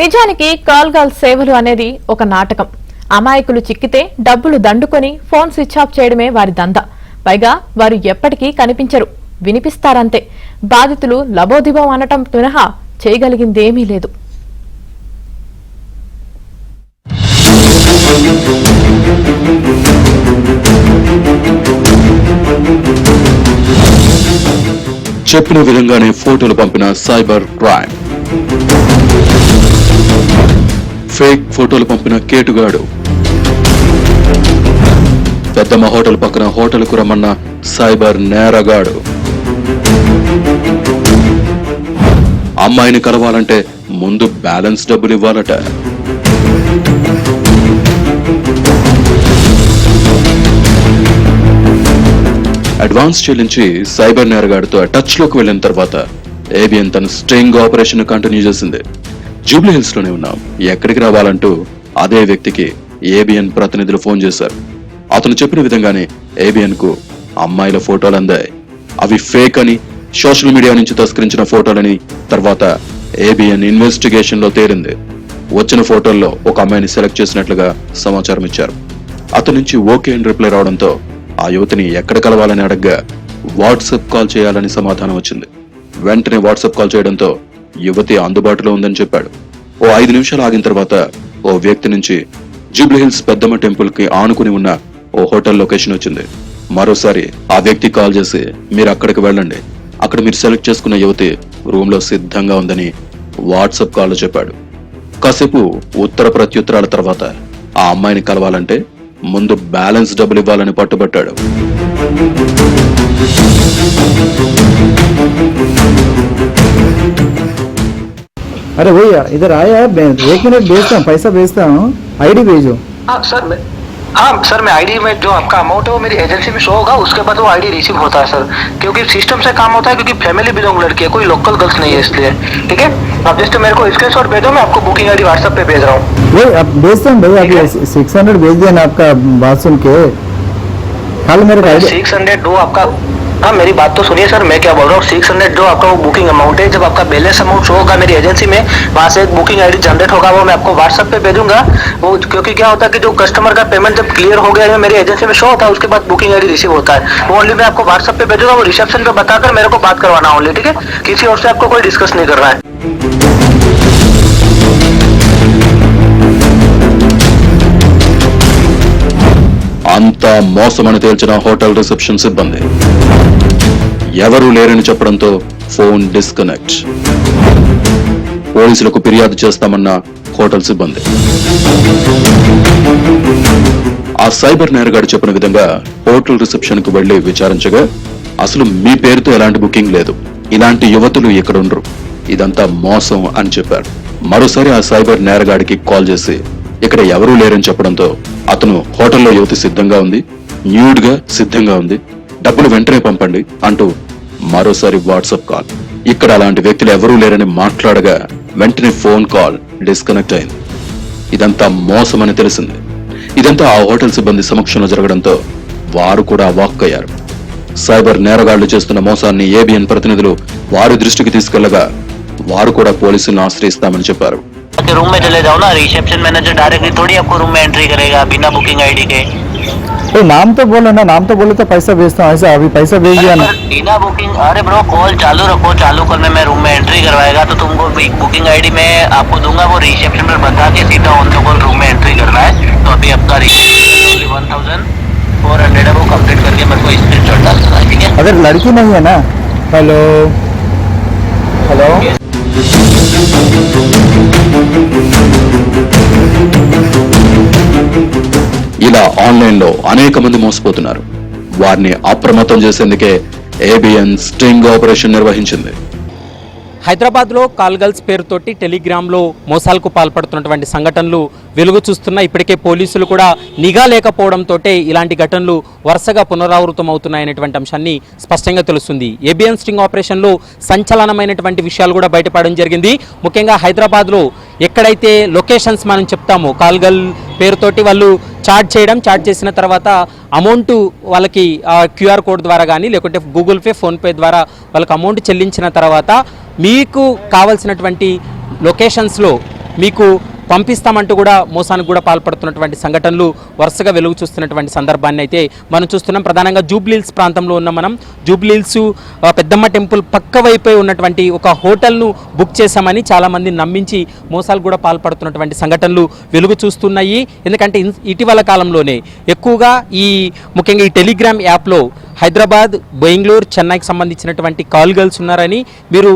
నిజానికి call girl సేవలు అనేది ఒక నాటకం. అమాయకులు చిక్కితే డబ్బులు దండుకొని ఫోన్ స్విచ్ ఆఫ్ చేయడమే వారి దందా. పైగా వారు ఎప్పటికీ కనిపించరు, వినిపిస్తారంతే. బాధితులు లబోదిబో అనటం మినహా చేయగలిగిందేమీ లేదు. చెప్పిన విధంగానే ఫోటోలు పంపిన సైబర్ క్రైమ్. ఫేక్ ఫోటోలు పంపిన కేటుగాడు. పెద్దమ్మ హోటల్ పక్కన హోటల్కు రమ్మన్న సైబర్ నేరగాడు. అమ్మాయిని కలవాలంటే ముందు బ్యాలెన్స్ డబ్బులు ఇవ్వాలట. అడ్వాన్స్ చెల్లించి సైబర్ నేరగాడితో టచ్ లోకి వెళ్లిన తర్వాత ఏబిఎన్ తన స్ట్రింగ్ ఆపరేషన్ కంటిన్యూ చేసింది. జూబ్లీ హిల్స్ లోనే ఉన్నాం, ఎక్కడికి రావాలంటూ అదే వ్యక్తికి ఏబిఎన్ ప్రతినిధులు ఫోన్ చేశారు. అతను చెప్పిన విధంగానే ఏబిఎన్ కు అమ్మాయిల ఫోటోలు అందాయి. అవి ఫేక్ అని, సోషల్ మీడియా నుంచి తస్కరించిన ఫోటోలని తర్వాత ఏబిఎన్ ఇన్వెస్టిగేషన్ లో తేలింది. వచ్చిన ఫోటోల్లో ఒక అమ్మాయిని సెలెక్ట్ చేసినట్లుగా సమాచారం ఇచ్చారు. అతని నుంచి ఓకే అని రిప్లై రావడంతో ఆ యువతిని ఎక్కడ కలవాలని అడగ్గా వాట్సాప్ కాల్ చేయాలని సమాధానం వచ్చింది. వెంటనే వాట్సాప్ కాల్ చేయడంతో యువతి అందుబాటులో ఉందని చెప్పాడు. ఓ 5 నిమిషాలు ఆగిన తర్వాత ఓ వ్యక్తి నుంచి జూబ్లీ హిల్స్ పెద్దమ్మ టెంపుల్ కి ఆనుకుని ఉన్న ఓ హోటల్ లొకేషన్ వచ్చింది. మరోసారి ఆ వ్యక్తి కాల్ చేసి మీరు అక్కడికి వెళ్ళండి, అక్కడ మీరు సెలెక్ట్ చేసుకున్న యువతి రూమ్ లో సిద్ధంగా ఉందని వాట్సాప్ కాల్ లో చెప్పాడు. కాసేపు ఉత్తర ప్రత్యుత్తరాల తర్వాత ఆ అమ్మాయిని కలవాలంటే ముందు బ్యాలెన్స్ డబ్బులు ఇవ్వాలని పట్టుబట్టాడు. अरे भैया इधर आया, 1 मिनट भेजता हूँ, पैसा भेजता हूँ, आईडी भेजो। हाँ सर मैं आईडी में जो आपका अमाउंट है वो मेरी एजेंसी में शो होगा, उसके बाद वो आईडी रिसीव होता है सर, क्योंकि सिस्टम से काम होता है, क्योंकि फैमिली बिलोंग लड़की है, कोई लोकल गर्ल्स नहीं है, इसलिए ठीक है। आप जस्ट मेरे को स्क्रीनशॉट भेजो, मैं आपको बुकिंग आईडी व्हाट्सएप पे भेज रहा हूँ। वही अब भेजता हूँ भैया, अभी 600 भेज दिया ना आपका बात सुन के। कल मेरे को 600 दो आपका, हाँ मेरी बात तो सुनिए सर, मैं क्या बोल रहा हूँ, 600 जो आपका वो बुकिंग अमाउंट है, जब आपका बैलेंस अमाउंट शो होगा मेरी एजेंसी में, वहाँ से एक बुकिंग आईडी जनरेट होगा, वो मैं आपको व्हाट्सएप पे भेजूंगा। वो क्योंकि क्या होता है कि जो कस्टमर का पेमेंट जब क्लियर हो गया है मेरी एजेंसी में शो होता है, उसके बाद बुकिंग आईडी रिसीव होता है, वो ओनली मैं आपको व्हाट्सएप पे भेजूंगा। वो रिसेप्शन पे बताकर मेरे को बात करवाना ओनली, ठीक है, किसी और से आपको कोई डिस्कस नहीं करना है। అంతా మోసమని తేల్చిన హోటల్ రిసెప్షన్ సిబ్బంది. ఎవరూ లేరని చెప్పడంతో ఫోన్ డిస్కనెక్ట్. పోలీసులకు ఫిర్యాదు చేస్తామన్న హోటల్ సిబ్బంది. ఆ సైబర్ నేరగాడు చెప్పిన విధంగా హోటల్ రిసెప్షన్ కు వెళ్లి విచారించగా అసలు మీ పేరుతో ఎలాంటి బుకింగ్ లేదు, ఇలాంటి యువతులు ఇక్కడ ఉండరు, ఇదంతా మోసం అని చెప్పారు. మరోసారి ఆ సైబర్ నేరగాడికి కాల్ చేసి ఇక్కడ ఎవరూ లేరని చెప్పడంతో అతను హోటల్లో యువతి సిద్ధంగా ఉంది, న్యూడ్ గా సిద్ధంగా ఉంది, డబ్బులు వెంటనే పంపండి అంటూ మరోసారి వాట్సాప్ కాల్. ఇక్కడ అలాంటి వ్యక్తులు ఎవరూ లేరని మాట్లాడగా వెంటనే ఫోన్ కాల్ డిస్కనెక్ట్ అయింది. ఇదంతా మోసమని తెలిసింది. ఇదంతా ఆ హోటల్ సిబ్బంది సమక్షంలో జరగడంతో వారు కూడా అవాక్కయ్యారు. సైబర్ నేరగాళ్లు చేస్తున్న మోసాన్ని ఏబిఎన్ ప్రతినిధులు వారి దృష్టికి తీసుకెళ్లగా వారు కూడా పోలీసులను ఆశ్రయిస్తామని చెప్పారు. रूम में चले जाओ ना, रिसेप्शन मैनेजर डायरेक्टली थोड़ी आपको रूम में एंट्री करेगा बिना बुकिंग आईडी के। तो नाम तो बोलो ना, नाम तो बोले तो पैसा भेजता हूँ, ऐसा अभी पैसा भेज दिया ना। बिना बुकिंग, अरे ब्रो कॉल चालू रखो, चालू करने में रूम में एंट्री करवाएगा तो तुमको बुकिंग आईडी में आपको दूंगा, वो रिसेप्शन पर बता के सीधा ऑन द कॉल रूम में एंट्री करना है। तो अभी आपका 1400 है, वो कंप्लीट करके मेरे को स्क्रीनशॉट डालना है, ठीक है। अगर लड़की नहीं है ना, हेलो हेलो ఇలా ఆన్లైన్ లో అనేక మంది మోసపోతున్నారు. వారిని అప్రమత్తం చేసేందుకే ఏబిఎన్ స్ట్రింగ్ ఆపరేషన్ నిర్వహించింది. హైదరాబాద్లో కాల్ గర్ల్స్ పేరుతోటి టెలిగ్రామ్లో మోసాలకు పాల్పడుతున్నటువంటి సంఘటనలు వెలుగు చూస్తున్నాయి. ఇప్పటికే పోలీసులు కూడా నిఘా లేకపోవడంతో ఇలాంటి ఘటనలు వరుసగా పునరావృతం అవుతున్నాయనేటువంటి అంశాన్ని స్పష్టంగా తెలుస్తుంది. ఏబిఎన్ స్ట్రింగ్ ఆపరేషన్లో సంచలనమైనటువంటి విషయాలు కూడా బయటపడడం జరిగింది. ముఖ్యంగా హైదరాబాద్లో ఎక్కడైతే లొకేషన్స్ మనం చెప్తామో కాల్ గర్ల్ పేరుతోటి వాళ్ళు చాట్ చేసిన తర్వాత అమౌంట్ వాళ్ళకి క్యూఆర్ కోడ్ ద్వారా కానీ లేకుంటే గూగుల్ పే, ఫోన్పే ద్వారా వాళ్ళకి అమౌంట్ చెల్లించిన తర్వాత మీకు కావాల్సినటువంటి లొకేషన్స్లో మీకు పంపిస్తామంటూ కూడా మోసానికి కూడా పాల్పడుతున్నటువంటి సంఘటనలు వరుసగా వెలుగు చూస్తున్నటువంటి సందర్భాన్ని అయితే మనం చూస్తున్నాం. ప్రధానంగా జూబ్లీహిల్స్ ప్రాంతంలో ఉన్న మనం జూబ్లీహిల్స్ పెద్దమ్మ టెంపుల్ పక్క వైపే ఉన్నటువంటి ఒక హోటల్ను బుక్ చేశామని చాలామంది నమ్మించి మోసాలు కూడా పాల్పడుతున్నటువంటి సంఘటనలు వెలుగు చూస్తున్నాయి. ఎందుకంటే ఇటీవల కాలంలోనే ఎక్కువగా ముఖ్యంగా ఈ టెలిగ్రామ్ యాప్లో హైదరాబాద్, బెంగళూరు, చెన్నైకి సంబంధించినటువంటి కాల్ గర్ల్స్ ఉన్నారని, మీరు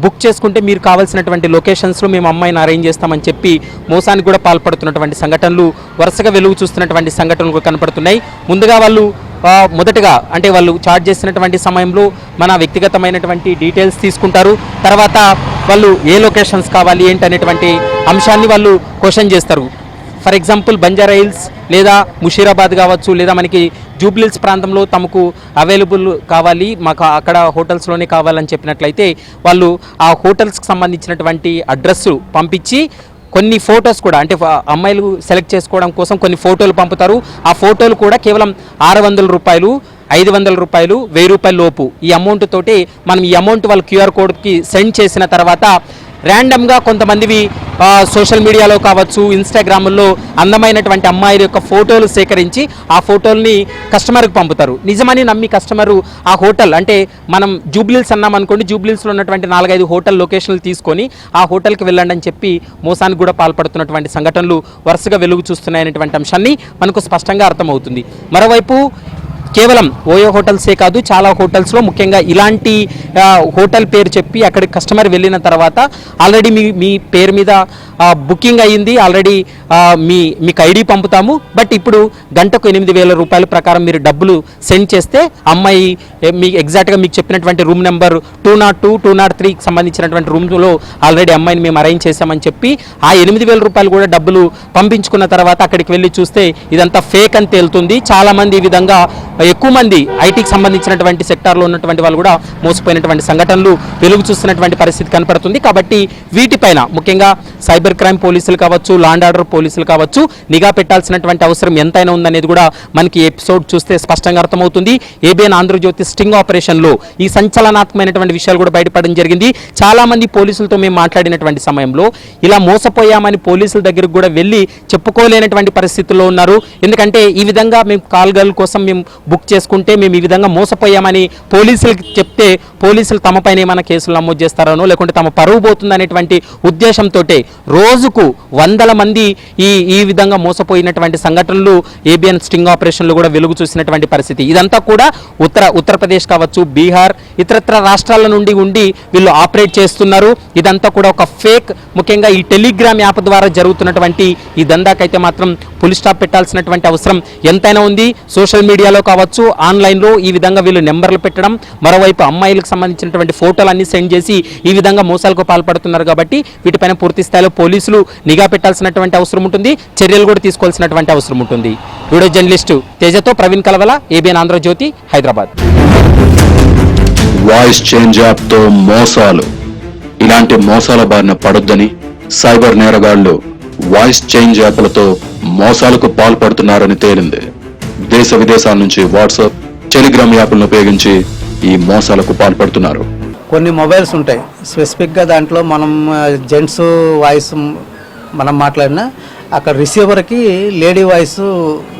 బుక్ చేసుకుంటే మీరు కావాల్సినటువంటి లొకేషన్స్లో మేము అమ్మాయిని అరేంజ్ చేస్తామని చెప్పి మోసానికి కూడా పాల్పడుతున్నటువంటి సంఘటనలు వరుసగా వెలుగు చూస్తున్నటువంటి సంఘటనలు కనపడుతున్నాయి. ముందుగా వాళ్ళు మొదటగా అంటే వాళ్ళు చార్జ్ చేసినటువంటి సమయంలో మన వ్యక్తిగతమైనటువంటి డీటెయిల్స్ తీసుకుంటారు. తర్వాత వాళ్ళు ఏ లొకేషన్స్ కావాలి ఏంటి అనేటువంటి అంశాన్ని వాళ్ళు క్వశ్చన్ చేస్తారు. ఫర్ ఎగ్జాంపుల్ బంజారా హిల్స్ లేదా ముషీరాబాద్ కావచ్చు, లేదా మనకి జూబ్లీహిల్స్ ప్రాంతంలో తమకు అవైలబుల్ కావాలి, మాకు అక్కడ హోటల్స్లోనే కావాలని చెప్పినట్లయితే వాళ్ళు ఆ హోటల్స్కి సంబంధించినటువంటి అడ్రస్ పంపించి కొన్ని ఫొటోస్ కూడా అంటే అమ్మాయిలు సెలెక్ట్ చేసుకోవడం కోసం కొన్ని ఫోటోలు పంపుతారు. ఆ ఫోటోలు కూడా కేవలం 600 రూపాయలు, 500 రూపాయలు, 1000 రూపాయల లోపు ఈ అమౌంట్ తోటి మనం ఈ అమౌంట్ వాళ్ళ క్యూఆర్ కోడ్కి సెండ్ చేసిన తర్వాత ర్యాండమ్గా కొంతమందివి సోషల్ మీడియాలో కావచ్చు, ఇన్స్టాగ్రామ్లో అందమైనటువంటి అమ్మాయిల యొక్క ఫోటోలు సేకరించి ఆ ఫోటోల్ని కస్టమర్కి పంపుతారు. నిజమని నమ్మి కస్టమరు ఆ హోటల్ అంటే మనం జూబ్లీహిల్స్ అన్నామనుకోండి, జూబ్లీహిల్స్లో ఉన్నటువంటి 4-5 హోటల్ లొకేషన్లు తీసుకొని ఆ హోటల్కి వెళ్ళండి అని చెప్పి మోసానికి కూడా పాల్పడుతున్నటువంటి సంఘటనలు వరుసగా వెలుగు చూస్తున్నాయనేటువంటి అంశాన్ని మనకు స్పష్టంగా అర్థమవుతుంది. మరోవైపు కేవలం ఓయో హోటల్సే కాదు, చాలా హోటల్స్లో ముఖ్యంగా ఇలాంటి హోటల్ పేరు చెప్పి అక్కడికి కస్టమర్ వెళ్ళిన తర్వాత ఆల్రెడీ మీ పేరు మీద బుకింగ్ అయ్యింది, ఆల్రెడీ మీకు ఐడి పంపుతాము, బట్ ఇప్పుడు గంటకు 8,000 రూపాయల ప్రకారం మీరు డబ్బులు సెండ్ చేస్తే అమ్మాయి మీ ఎగ్జాక్ట్గా మీకు చెప్పినటువంటి రూమ్ నెంబర్ 202, 203కి సంబంధించినటువంటి రూమ్లో ఆల్రెడీ అమ్మాయిని మేము అరేంజ్ చేశామని చెప్పి ఆ 8,000 రూపాయలు కూడా డబ్బులు పంపించుకున్న తర్వాత అక్కడికి వెళ్ళి చూస్తే ఇదంతా ఫేక్ అని తేలుతుంది. చాలామంది ఈ విధంగా ఎక్కువ మంది ఐటీకి సంబంధించినటువంటి సెక్టార్లో ఉన్నటువంటి వాళ్ళు కూడా మోసపోయినటువంటి సంఘటనలు వెలుగు చూస్తున్నటువంటి పరిస్థితి కనపడుతుంది. కాబట్టి వీటిపైన ముఖ్యంగా సైబర్ క్రైమ్ పోలీసులు కావచ్చు, లా అండ్ ఆర్డర్ పోలీసులు కావచ్చు నిఘా పెట్టాల్సినటువంటి అవసరం ఎంతైనా ఉందనేది కూడా మనకి ఎపిసోడ్ చూస్తే స్పష్టంగా అర్థమవుతుంది. ఏబిఎన్ ఆంధ్రజ్యోతి స్టింగ్ ఆపరేషన్లో ఈ సంచలనాత్మకమైనటువంటి విషయాలు కూడా బయటపడడం జరిగింది. చాలామంది పోలీసులతో మేము మాట్లాడినటువంటి సమయంలో ఇలా మోసపోయామని పోలీసుల దగ్గరకు కూడా వెళ్ళి చెప్పుకోలేనటువంటి పరిస్థితుల్లో ఉన్నారు. ఎందుకంటే ఈ విధంగా మేము కాల్ గర్ల్ కోసం మేము బుక్ చేసుకుంటే మేము ఈ విధంగా మోసపోయామని పోలీసులకు చెప్తే పోలీసులు తమపైన ఏమైనా కేసులు నమోదు చేస్తారనో లేకుంటే తమ పరువు పోతుందనేటువంటి ఉద్దేశంతో రోజుకు 100 మంది ఈ విధంగా మోసపోయినటువంటి సంఘటనలు ఏబిఎన్ స్టింగ్ ఆపరేషన్లు కూడా వెలుగు చూసినటువంటి పరిస్థితి. ఇదంతా కూడా ఉత్తరప్రదేశ్ కావచ్చు, బీహార్, ఇతరత్ర రాష్ట్రాల నుండి ఉండి వీళ్ళు ఆపరేట్ చేస్తున్నారు. ఇదంతా కూడా ఒక ఫేక్. ముఖ్యంగా ఈ టెలిగ్రామ్ యాప్ ద్వారా జరుగుతున్నటువంటి ఈ దందాకైతే మాత్రం పులి స్టాప్ పెట్టాల్సినటువంటి అవసరం ఎంతైనా ఉంది. సోషల్ మీడియాలో కావచ్చు, ఆన్లైన్లో ఈ విధంగా వీళ్ళు నెంబర్లు పెట్టడం, మరోవైపు అమ్మాయిలకు సంబంధించినటువంటి ఫోటోలు అన్ని సెండ్ చేసి ఈ విధంగా మోసాలకు పాల్పడుతున్నారు. కాబట్టి వీటిపైన పూర్తి స్థాయిలో పోలీసులు నిఘా పెట్టాల్సినటువంటి అవసరం ఉంటుంది, చర్యలు కూడా తీసుకోవాల్సినటువంటి అవసరం ఉంటుంది. వీడియో జర్నలిస్టు తేజతో Praveen Kalavala, ABN Andhrajyothi, Hyderabad. Voice change app తో మోసాలు. ఇలాంటి మోసాల బారిన పడొద్దని సైబర్ నేరగాళ్లు వాయిస్ చేంజ్ యాప్లతో మోసాలకు పాల్పడుతున్నారని తేలింది. దేశ విదేశాల నుంచి వాట్సాప్, టెలిగ్రామ్ యాప్లను ఉపయోగించి ఈ మోసాలకు పాల్పడుతున్నారు. కొన్ని మొబైల్స్ ఉంటాయి స్పెసిఫిక్గా, దాంట్లో మనం జెంట్స్ వాయిస్ మనం మాట్లాడినా అక్కడ రిసీవర్కి లేడీ వాయిస్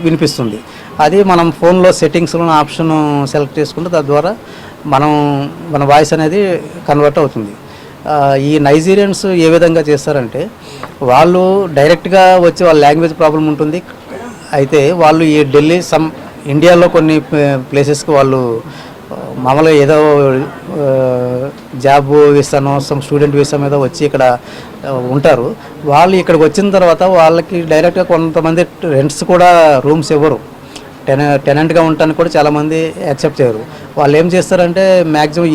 వినిపిస్తుంది. అది మనం ఫోన్లో సెట్టింగ్స్లో ఆప్షన్ సెలెక్ట్ చేసుకుంటే తద్వారా మన వాయిస్ అనేది కన్వర్ట్ అవుతుంది. ఈ నైజీరియన్స్ ఏ విధంగా చేస్తారంటే వాళ్ళు డైరెక్ట్గా వచ్చి వాళ్ళ లాంగ్వేజ్ ప్రాబ్లం ఉంటుంది. అయితే వాళ్ళు ఈ ఢిల్లీ ఇండియాలో కొన్ని ప్లేసెస్కి వాళ్ళు మామూలుగా ఏదో జాబ్ వీసానో స్టూడెంట్ వీసా మీద వచ్చి ఇక్కడ ఉంటారు. వాళ్ళు ఇక్కడికి వచ్చిన తర్వాత వాళ్ళకి డైరెక్ట్గా కొంతమంది రెంట్స్ కూడా రూమ్స్ ఇవ్వరు, టెనెంట్గా ఉండటానికి కూడా చాలామంది యాక్సెప్ట్ చేయరు. వాళ్ళు ఏం చేస్తారంటే maximum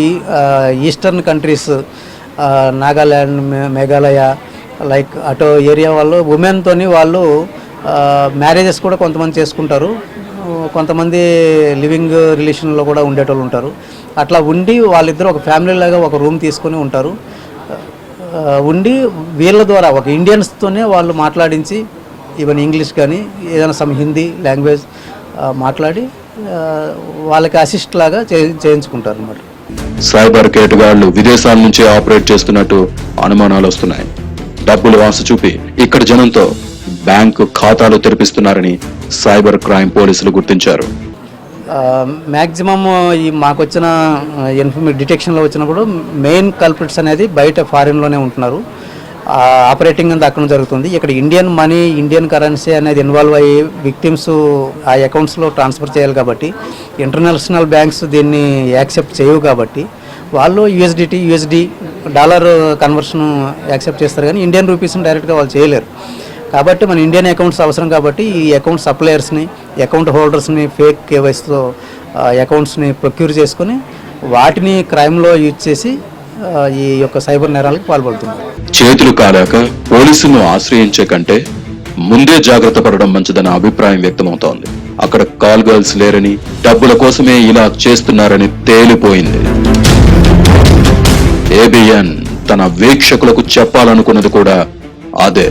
eastern countries, Nagaland, Meghalaya, like అటో ఏరియా వాళ్ళు ఉమెన్తోని వాళ్ళు మ్యారేజెస్ కూడా కొంతమంది చేసుకుంటారు. కొంతమంది లివింగ్ రిలేషన్లో కూడా ఉండేటోళ్ళు ఉంటారు. అట్లా ఉండి వాళ్ళిద్దరూ ఒక ఫ్యామిలీ లాగా ఒక రూమ్ తీసుకొని ఉంటారు. ఉండి వీళ్ళ ద్వారా ఒక ఇండియన్స్తోనే వాళ్ళు మాట్లాడించి ఈవెన్ ఇంగ్లీష్ కానీ ఏదైనా హిందీ లాంగ్వేజ్ మాట్లాడి వాళ్ళకి అసిస్ట్ లాగా చేయించుకుంటారు అన్నమాట. సైబర్ కేటుగాళ్లు విదేశాల నుంచి ఆపరేట్ చేస్తున్నట్టు అనుమానాలు వస్తున్నాయి. డబ్బులు ఆశ చూపి ఇక్కడ జనంతో బ్యాంకు ఖాతాలు తెరిపిస్తున్నారని సైబర్ క్రైమ్ పోలీసులు గుర్తించారు. మ్యాక్సిమమ్ ఈ మాకు వచ్చిన డిటెక్షన్లో వచ్చినప్పుడు మెయిన్ కల్ప్రిట్స్ అనేది బయట ఫారిన్లోనే ఉంటున్నారు. ఆపరేటింగ్ అంతా అక్కడ జరుగుతుంది. ఇక్కడ ఇండియన్ మనీ, ఇండియన్ కరెన్సీ అనేది ఇన్వాల్వ్ అయ్యి విక్టిమ్స్ ఆ అకౌంట్స్లో ట్రాన్స్ఫర్ చేయాలి కాబట్టి ఇంటర్నేషనల్ బ్యాంక్స్ దీన్ని యాక్సెప్ట్ చేయవు కాబట్టి వాళ్ళు యూఎస్డి డాలర్ కన్వర్షన్ యాక్సెప్ట్ చేస్తారు కానీ ఇండియన్ రూపీస్ని డైరెక్ట్గా వాళ్ళు చేయలేరు. కాబట్టి మన ఇండియన్ అకౌంట్స్ అవసరం కాబట్టి ఈ అకౌంట్ సప్లయర్స్ని, అకౌంట్ హోల్డర్స్ని ఫేక్ కేవైస్తో అకౌంట్స్ని ప్రొక్యూర్ చేసుకుని వాటిని క్రైమ్లో యూజ్ చేసి ఈ యొక్క సైబర్ నేరాలకు పాల్పడుతున్నారు. చేతులు కాలాక పోలీసులను ఆశ్రయించే కంటే ముందే జాగ్రత్త పడడం మంచిదన్న అభిప్రాయం వ్యక్తమవుతోంది. అక్కడ కాల్ గర్ల్స్ లేరని, డబ్బుల కోసమే ఇలా చేస్తున్నారని తేలిపోయింది. ఏబిఎన్ తన వీక్షకులకు చెప్పాలనుకున్నది కూడా అదే.